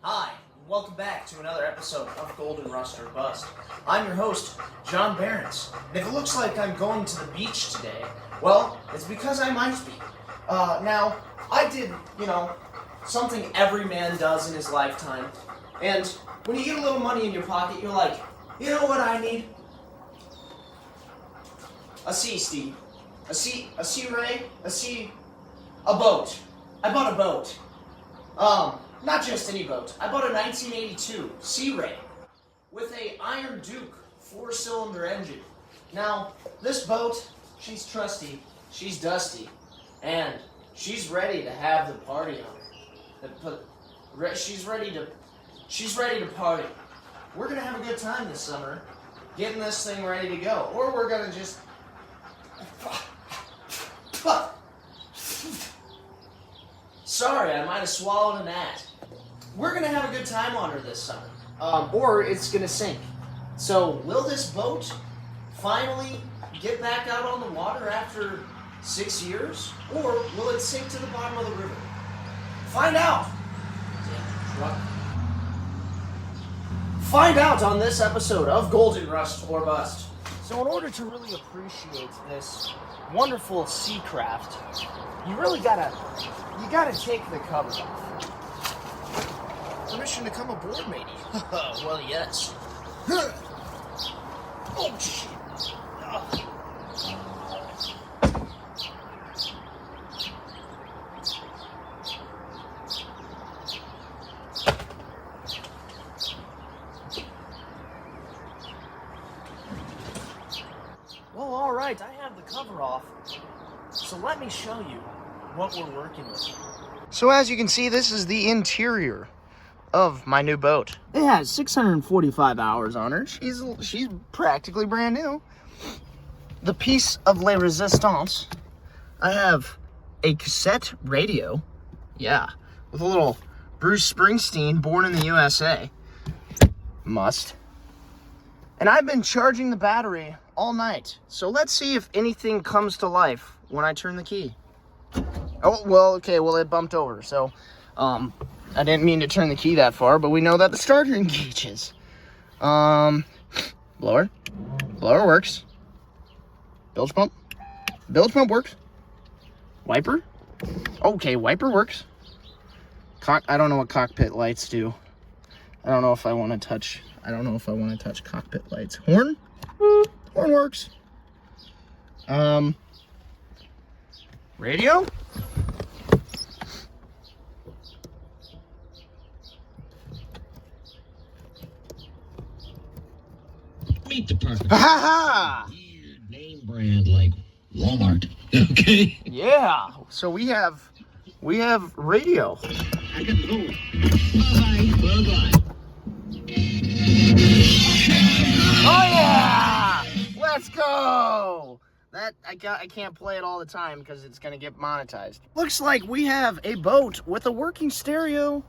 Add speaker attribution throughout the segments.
Speaker 1: Hi, welcome back to another episode of Golden Rust or Bust. I'm your host, John Behrens. And if it looks like I'm going to the beach today, well, it's because I might be. Now, I did, something every man does in his lifetime. And when you get a little money in your pocket, you're like, you know what I need? A sea, Steve. A sea ray? A boat. I bought a boat. Not just any boat. I bought a 1982 Sea Ray with a Iron Duke 4-cylinder engine. Now, this boat, she's trusty, she's dusty, and she's ready to have the party on her. She's ready to party. We're gonna have a good time this summer, getting this thing ready to go, or we're gonna just. Sorry, I might have swallowed a gnat. We're gonna have a good time on her this summer, or it's gonna sink. So, will this boat finally get back out on the water after 6 years, or will it sink to the bottom of the river? Find out. Damn truck. Find out on this episode of Golden Rust or Bust. So, in order to really appreciate this wonderful sea craft, you gotta take the cover off. Permission to come aboard, matey? Well, yes. Oh, shit. Well, all right, I have the cover off. So let me show you what we're working with. So as you can see, this is the interior of my new boat. It has 645 hours on her. She's practically brand new. The piece of la resistance. I have a cassette radio. Yeah, with a little Bruce Springsteen, Born in the USA. Must. And I've been charging the battery all night. So let's see if anything comes to life when I turn the key. Oh, well, okay, well, it bumped over, so, I didn't mean to turn the key that far, but we know that the starter engages. Blower works. Bilge pump works. Wiper, okay, wiper works. I don't know what cockpit lights do. I don't know if I want to touch cockpit lights. Horn works. Radio?
Speaker 2: Meat department.
Speaker 1: Ha ha!
Speaker 2: Weird name brand like Walmart. Okay.
Speaker 1: Yeah. So we have radio.
Speaker 2: I gotta go. Bye-bye.
Speaker 1: Oh yeah! Let's go! That I can't play it all the time because it's gonna get monetized. Looks like we have a boat with a working stereo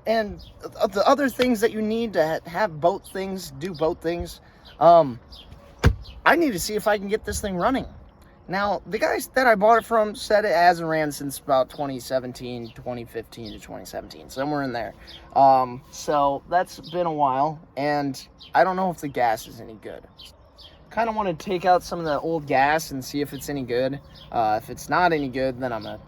Speaker 1: and the other things that you need to have boat things, do boat things. I need to see if I can get this thing running. Now, the guys that I bought it from said it hasn't ran since about 2015 to 2017, somewhere in there. So that's been a while, and I don't know if the gas is any good. Kind of want to take out some of the old gas and see if it's any good. If it's not any good, then I'm gonna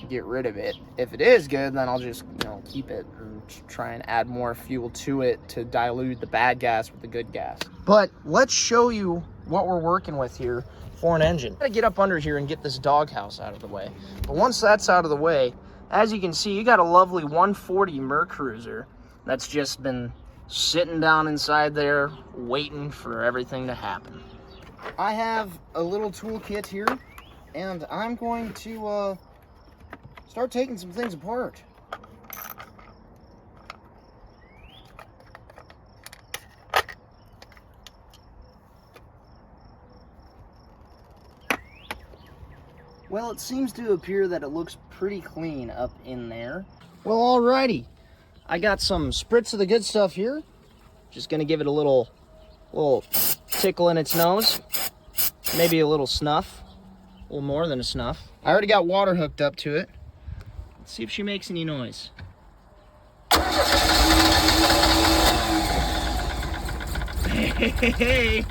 Speaker 1: get rid of it. If it is good, then I'll just keep it and try and add more fuel to it to dilute the bad gas with the good gas. But let's show you what we're working with here for an engine. I gotta get up under here and get this doghouse out of the way. But once that's out of the way, as you can see, you got a lovely 140 Mercruiser that's just been sitting down inside there waiting for everything to happen. I have a little toolkit here, and I'm going to start taking some things apart. Well, it seems to appear that it looks pretty clean up in there. Well, alrighty. I got some spritz of the good stuff here. Just gonna give it a little tickle in its nose. Maybe a little snuff. A little more than a snuff. I already got water hooked up to it. Let's see if she makes any noise. Hey.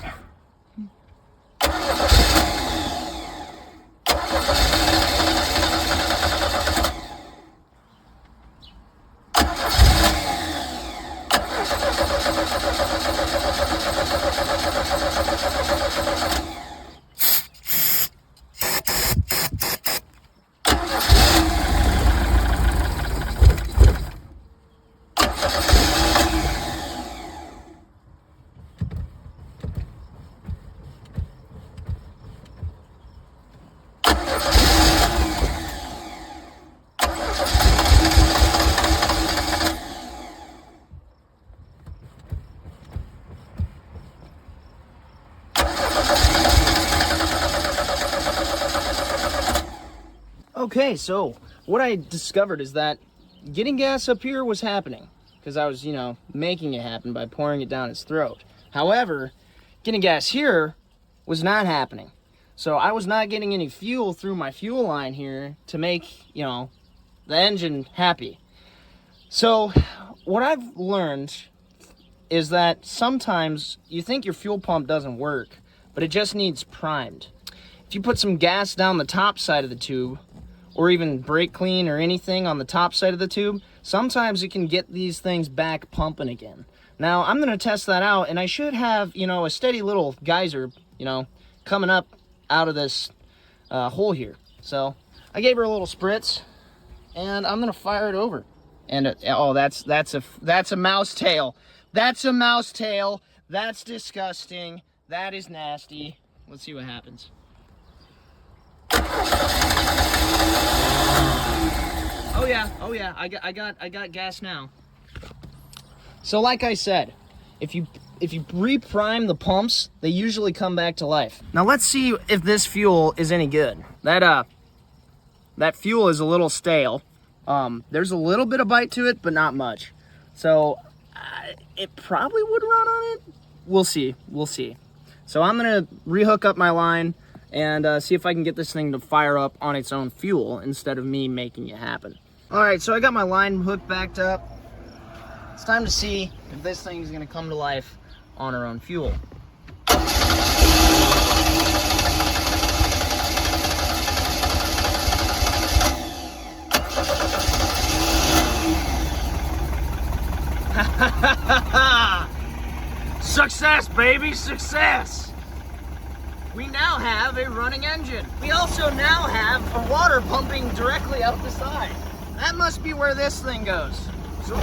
Speaker 1: Okay, so what I discovered is that getting gas up here was happening because I was, making it happen by pouring it down his throat. However, getting gas here was not happening. So I was not getting any fuel through my fuel line here to make, the engine happy. So what I've learned is that sometimes you think your fuel pump doesn't work, but it just needs primed. If you put some gas down the top side of the tube, or even brake clean or anything on the top side of the tube, sometimes it can get these things back pumping again. Now, I'm gonna test that out, and I should have, a steady little geyser, coming up out of this hole here. So I gave her a little spritz, and I'm gonna fire it over. And oh, that's a mouse tail. That's a mouse tail. That's disgusting. That is nasty. Let's see what happens. Oh yeah, I got gas now. So like I said, if you re-prime the pumps, they usually come back to life. Now let's see if this fuel is any good. That fuel is a little stale. There's a little bit of bite to it, but not much. So it probably would run on it. We'll see. So I'm gonna rehook up my line and see if I can get this thing to fire up on its own fuel instead of me making it happen. All right, so I got my line hooked backed up. It's time to see if this thing is gonna come to life on her own fuel. Success, baby, success! We now have a running engine. We also now have a water pumping directly out the side. That must be where this thing goes. So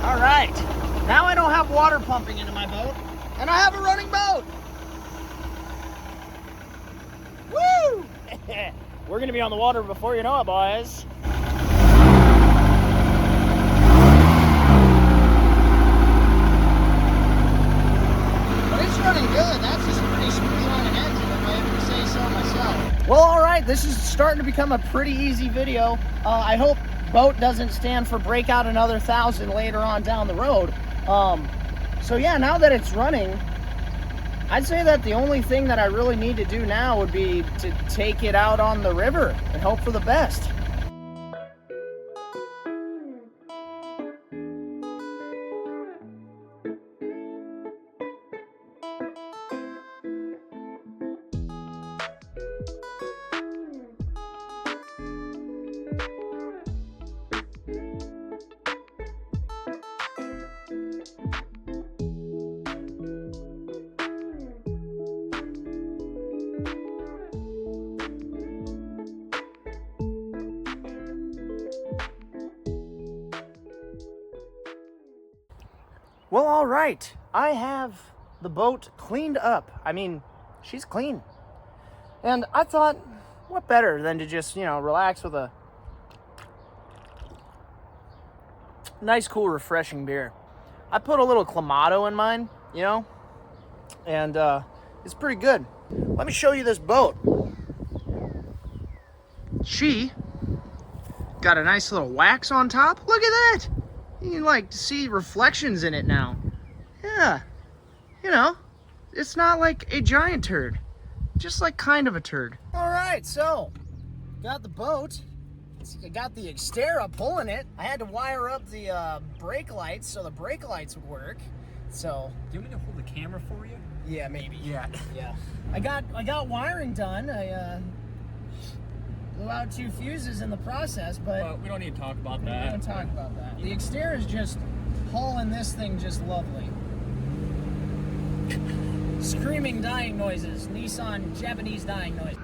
Speaker 1: all right, now I don't have water pumping into my boat, and I have a running boat. Woo! We're gonna be on the water before you know it, boys. Running good. That's just pretty smooth on an engine, if I ever say so myself. Well, all right, this is starting to become a pretty easy video. I hope boat doesn't stand for break out another 1,000 later on down the road. So yeah, now that it's running, I'd say that the only thing that I really need to do now would be to take it out on the river and hope for the best. Well, all right. I have the boat cleaned up. I mean, she's clean. And I thought, what better than to just, relax with a nice, cool, refreshing beer. I put a little Clamato in mine, and it's pretty good. Let me show you this boat. She got a nice little wax on top. Look at that. You can see reflections in it now. Yeah, it's not like a giant turd, just kind of a turd. All right, so got the boat I got the Xterra pulling it. I had to wire up the brake lights so the brake lights would work. So.
Speaker 3: Do you want me to hold the camera for you?
Speaker 1: Yeah, maybe.
Speaker 3: Yeah.
Speaker 1: Yeah. I got wiring done. I blew out 2 fuses in the process, but
Speaker 3: we don't need to talk about
Speaker 1: we
Speaker 3: that.
Speaker 1: don't talk about that. The Xterra is just hauling this thing just lovely. Screaming dying noises. Nissan Japanese dying noises.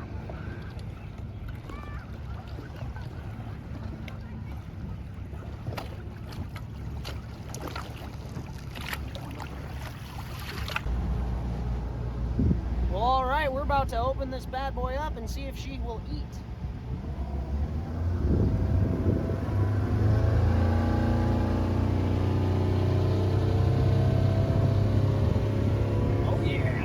Speaker 1: Well, all right, we're about to open this bad boy up and see if she will eat. Oh, yeah.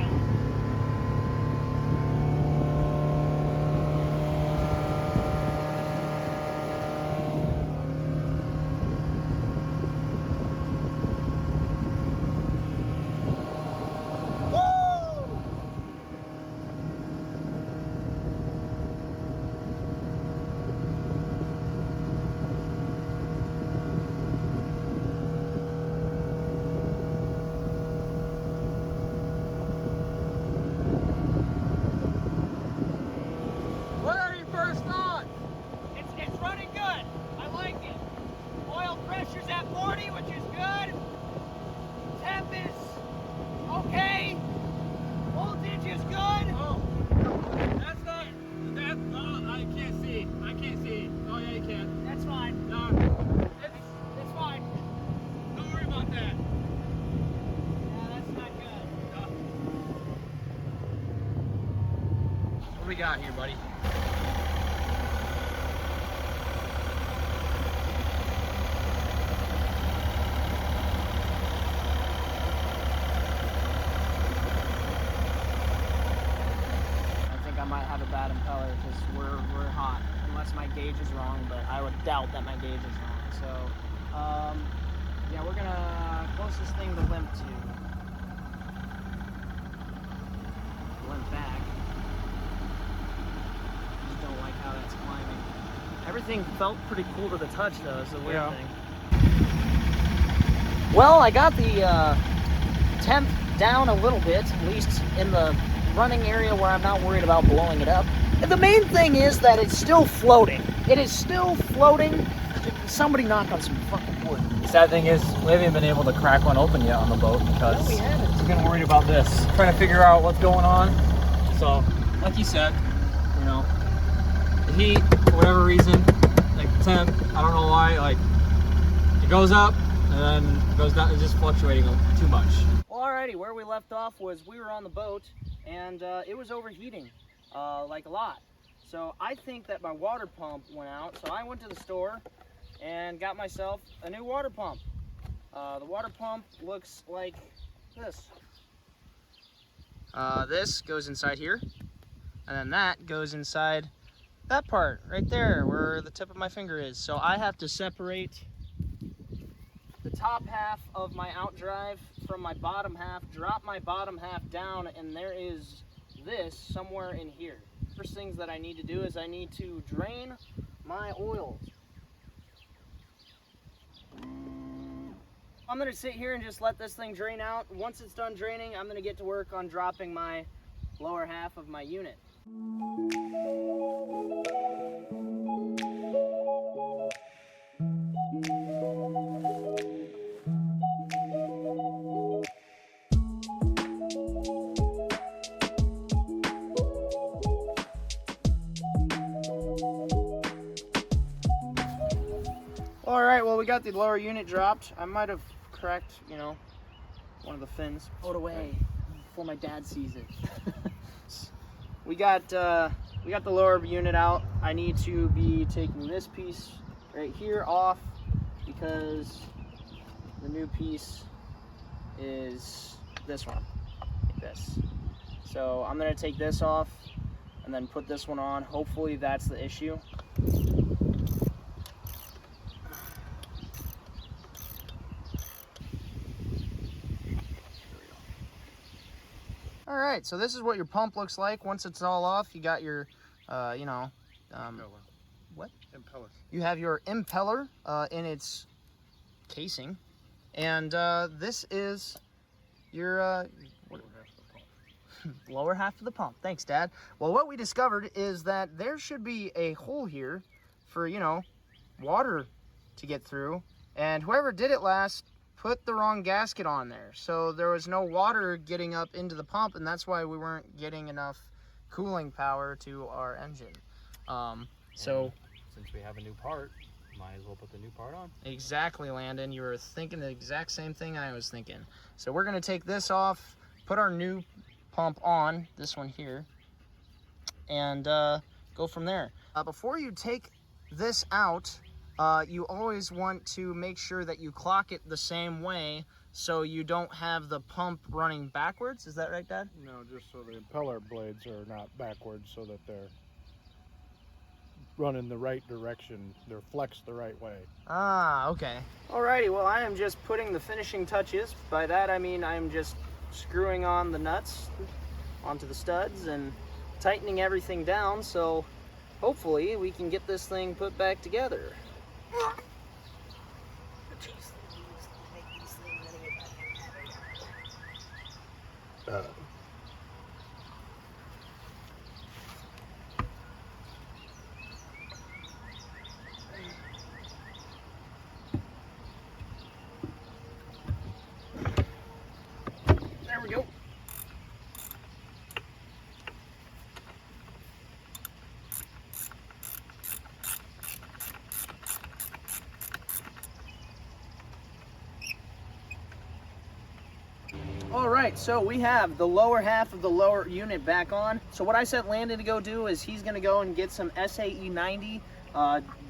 Speaker 3: What are your first thoughts?
Speaker 1: It's running good. I like it. Oil pressure's at 40, which is good. Temp is okay. Voltage is good.
Speaker 3: Oh, that's not. I can't see. I can't see. Oh yeah, you can.
Speaker 1: That's fine. It's fine.
Speaker 3: Don't worry about that.
Speaker 1: Yeah, that's not good.
Speaker 3: What do we got here, buddy?
Speaker 1: I think I might have a bad impeller because we're hot. Unless my gauge is wrong, but I would doubt that my gauge is wrong. So, yeah, we're gonna closest thing to limp to. Limp back. Just don't like how that's climbing. Everything felt pretty cool to the touch, though. Is the weird thing. Well, I got the temp down a little bit, at least in the running area where I'm not worried about blowing it up. And the main thing is that it's still floating. It is still floating. Somebody knock on some fucking wood.
Speaker 3: The sad thing is, we haven't been able to crack one open yet on the boat because
Speaker 1: No, we haven't.
Speaker 3: we've been worried about this. Trying to figure out what's going on. So, like you said, you know, the heat, for whatever reason, like the temp, I don't know why, like, it goes up and then goes down. It's just fluctuating too much.
Speaker 1: Well, alrighty, where we left off was we were on the boat and it was overheating, like a lot. So I think that my water pump went out. So I went to the store and got myself a new water pump. The water pump looks like this. This goes inside here, and then that goes inside that part right there where the tip of my finger is. So I have to separate the top half of my outdrive from my bottom half, drop my bottom half down, and there is this somewhere in here. First things that I need to do is I need to drain my oil. I'm gonna sit here and just let this thing drain out. Once it's done draining, I'm gonna get to work on dropping my lower half of my unit. All right, well, we got the lower unit dropped. I might have cracked, you know, one of the fins. Put it away before my dad sees it. we got the lower unit out. I need to be taking this piece right here off because the new piece is this one, like this. So I'm gonna take this off and then put this one on. Hopefully that's the issue. All right, so this is what your pump looks like once it's all off. You got your, what?
Speaker 4: Impeller.
Speaker 1: You have your impeller in its casing, and this is your lower half of the pump. Thanks, Dad. Well, what we discovered is that there should be a hole here for, you know, water to get through, and whoever did it last put the wrong gasket on there, so there was no water getting up into the pump, and that's why we weren't getting enough cooling power to our engine. So
Speaker 3: since we have a new part, might as well put the new part on.
Speaker 1: exactly, Landon, you were thinking the exact same thing I was thinking. So we're going to take this off, put our new pump on, this one here, and go from there. Before you take this out, you always want to make sure that you clock it the same way so you don't have the pump running backwards. Is that right, Dad?
Speaker 4: No, just so the impeller blades are not backwards, so that they're running the right direction. They're flexed the right way.
Speaker 1: Ah, okay. Alrighty, well, I am just putting the finishing touches. By that I mean I'm just screwing on the nuts onto the studs and tightening everything down, so hopefully we can get this thing put back together. There we go. All right, so we have the lower half of the lower unit back on. So what I sent Landon to go do is he's gonna go and get some SAE 90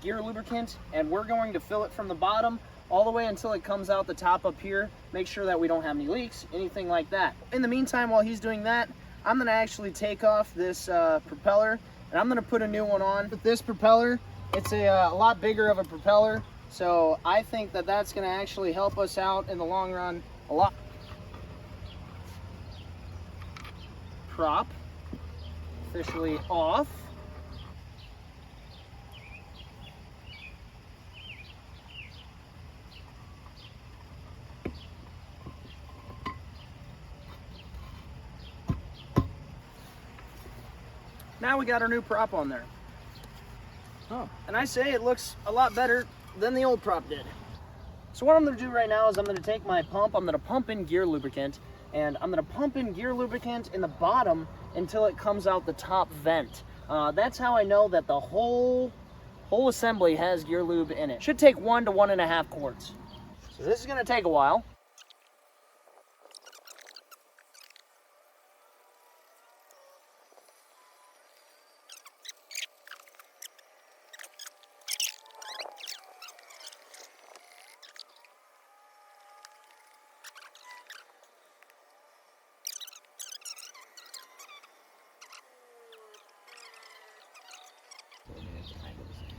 Speaker 1: gear lubricant, and we're going to fill it from the bottom all the way until it comes out the top up here. Make sure that we don't have any leaks, anything like that. In the meantime, while he's doing that, I'm gonna actually take off this propeller, and I'm gonna put a new one on. With this propeller, it's a lot bigger of a propeller, so I think that that's gonna actually help us out in the long run a lot. Prop officially off. Now we got our new prop on there.
Speaker 4: Oh.
Speaker 1: And I say it looks a lot better than the old prop did. So what I'm gonna do right now is I'm gonna take my pump, I'm gonna pump in gear lubricant, and I'm gonna pump in gear lubricant in the bottom until it comes out the top vent. That's how I know that the whole assembly has gear lube in it. Should take 1 to 1.5 quarts. So this is gonna take a while.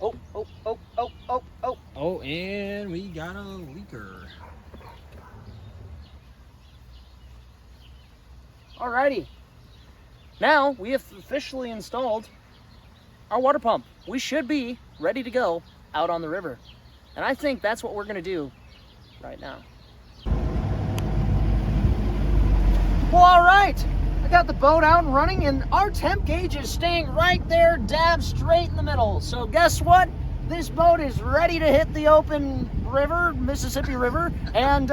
Speaker 1: Oh, oh, oh, oh, oh, oh.
Speaker 3: Oh, and we got a leaker.
Speaker 1: Alrighty. Now we have officially installed our water pump. We should be ready to go out on the river. And I think that's what we're gonna do right now. Well, all right. I got the boat out and running, and our temp gauge is staying right there, dab straight in the middle. So guess what? This boat is ready to hit the open river, Mississippi River, and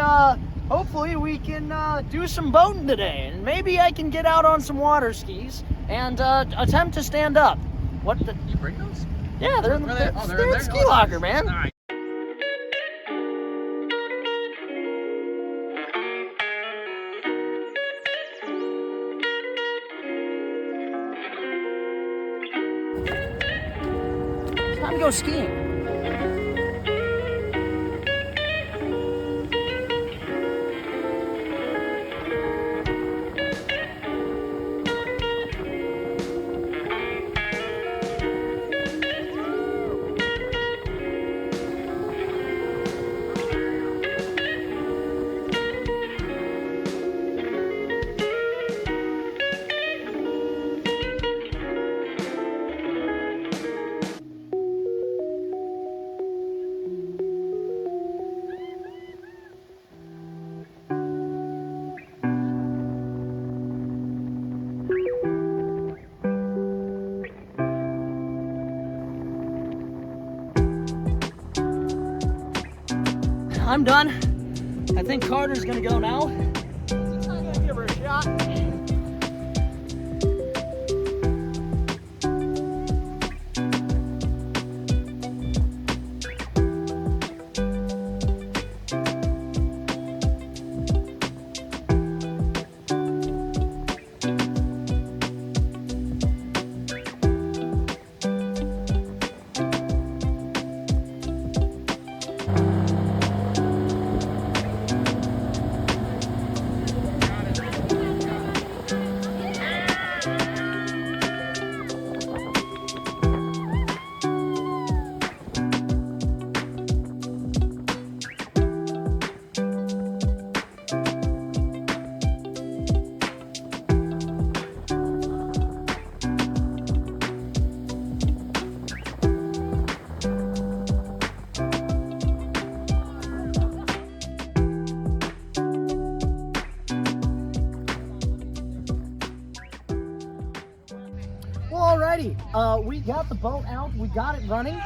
Speaker 1: hopefully we can do some boating today. And maybe I can get out on some water skis and attempt to stand up. What the?
Speaker 3: You bring those?
Speaker 1: Yeah, they're in the, they're in the ski locker, man.
Speaker 3: All right.
Speaker 1: It's time to go skiing. I'm done. I think Carter's gonna go now. I'm gonna give her a shot. Alrighty, we got the boat out, we got it running.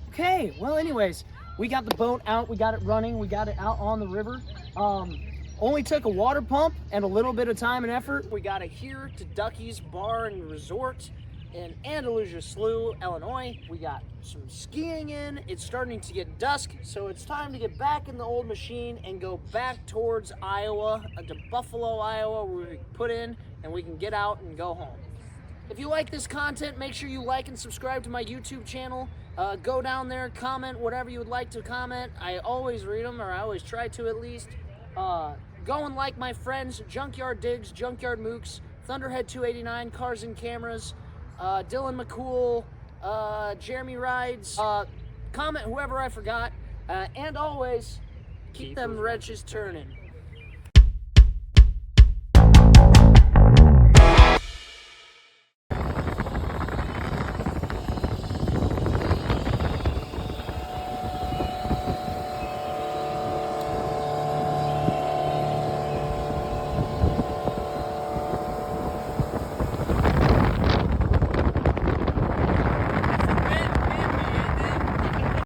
Speaker 1: Okay, well anyways, we got the boat out, we got it running, we got it out on the river. Only took a water pump and a little bit of time and effort. We got it here to Ducky's Bar and Resort in Andalusia Slough, Illinois. We got some skiing in. It's starting to get dusk, so it's time to get back in the old machine and go back towards Iowa, to Buffalo, Iowa, where we put in and we can get out and go home. If you like this content, make sure you like and subscribe to my YouTube channel. Go down there, comment whatever you would like to comment. I always read them, or I always try to at least. Go and like my friends, Junkyard Digs, Junkyard Mooks, Thunderhead 289, Cars and Cameras, Dylan McCool, Jeremy Rhydes, comment whoever I forgot, and always keep them wrenches turning.